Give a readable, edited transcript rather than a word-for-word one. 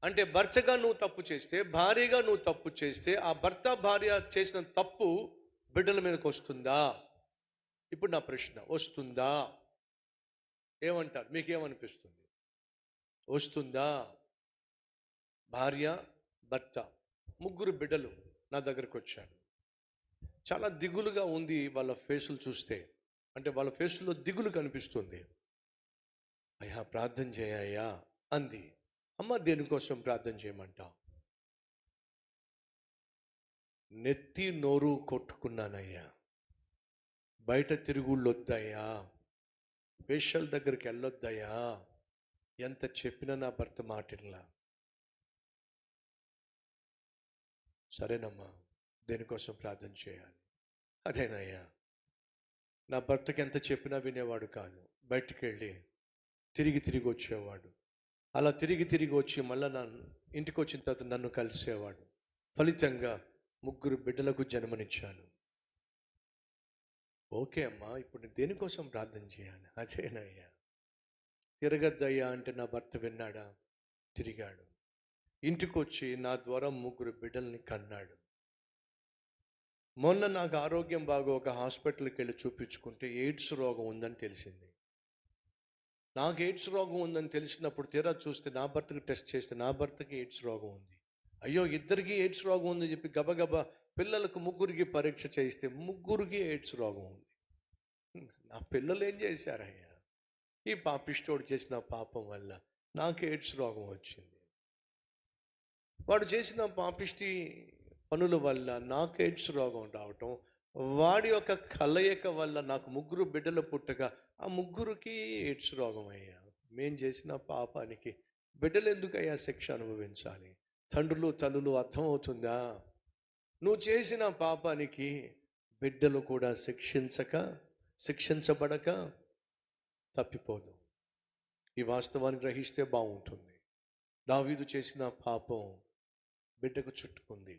అంటే భర్తగా నువ్వు తప్పు చేస్తే, భార్యగా నువ్వు తప్పు చేస్తే, ఆ భర్త భార్య చేసిన తప్పు బిడ్డల మీదకి వస్తుందా? ఇప్పుడు నా ప్రశ్న, వస్తుందా? ఏమంటారు? మీకేమనిపిస్తుంది? వస్తుందా? భార్య, భర్త, ముగ్గురు బిడ్డలు నా దగ్గరకు వచ్చారు. చాలా దిగులుగా ఉంది వాళ్ళ ఫేసులు చూస్తే. అంటే వాళ్ళ ఫేసుల్లో దిగులు కనిపిస్తుంది. అయ్యా ప్రార్థన చేయ్యా అంది. అమ్మ దేనికోసం ప్రార్థన చేయమంటావు? నెత్తి నోరు కొట్టుకున్నానయ్యా, బయట తిరుగుళ్ళు వద్దయ్యా, వేషల దగ్గరికి వెళ్ళొద్దయ్యా, ఎంత చెప్పినా నా భర్త మాటిల్లా. సరేనమ్మా, దేనికోసం ప్రార్థన చేయాలి? అదేనయ్యా, నా భర్తకి ఎంత చెప్పినా వినేవాడు కాదు. బయటికి వెళ్ళి తిరిగి తిరిగి వచ్చేవాడు. అలా తిరిగి తిరిగి వచ్చి మళ్ళీ నన్ను ఇంటికి వచ్చిన తర్వాత నన్ను కలిసేవాడు. ఫలితంగా ముగ్గురు బిడ్డలకు జన్మనిచ్చాను. ఓకే అమ్మా, ఇప్పుడు నేను దేనికోసం ప్రార్థన చేయాలి? అదేనయ్యా. తిరగద్దయ్యా అంటే నా భర్త విన్నాడా? తిరిగాడు. ఇంటికి వచ్చి నా ద్వారా ముగ్గురు బిడ్డల్ని కన్నాడు. మొన్న నాకు ఆరోగ్యం బాగోక హాస్పిటల్కి వెళ్ళి చూపించుకుంటే ఎయిడ్స్ రోగం ఉందని తెలిసింది. నాకు ఎయిడ్స్ రోగం ఉందని తెలిసినప్పుడు తీరా చూస్తే నా భర్తకి టెస్ట్ చేస్తే నా భర్తకి ఎయిడ్స్ రోగం ఉంది. అయ్యో, ఇద్దరికి ఎయిడ్స్ రోగం ఉందని చెప్పి గబగబా పిల్లలకు ముగ్గురికి పరీక్ష చేయిస్తే ముగ్గురికి ఎయిడ్స్ రోగం ఉంది. నా పిల్లలు ఏం చేశారయ్యా? ఈ పాపిష్టోడు చేసిన పాపం వల్ల నాకు ఎయిడ్స్ రోగం వచ్చింది. వాడు చేసిన పాపిష్టి పనుల వల్ల నాకు ఎయిడ్స్ రోగం రావటం, వాడి యొక్క కలయిక వల్ల నాకు ముగ్గురు బిడ్డలు పుట్టగా ఆ ముగ్గురికి ఎయిడ్స్ రోగం అయ్యా. మేం చేసిన పాపానికి బిడ్డలు ఎందుకయ్యా శిక్ష అనుభవించాలి? తండ్రులు తల్లులు అర్థమవుతుందా? నువ్వు చేసిన పాపానికి బిడ్డలు కూడా శిక్షించబడక తప్పిపోదు. ఈ వాస్తవాన్ని గ్రహిస్తే బాగుంటుంది. దావీదు చేసిన పాపం బిడ్డకు చుట్టుకుంది.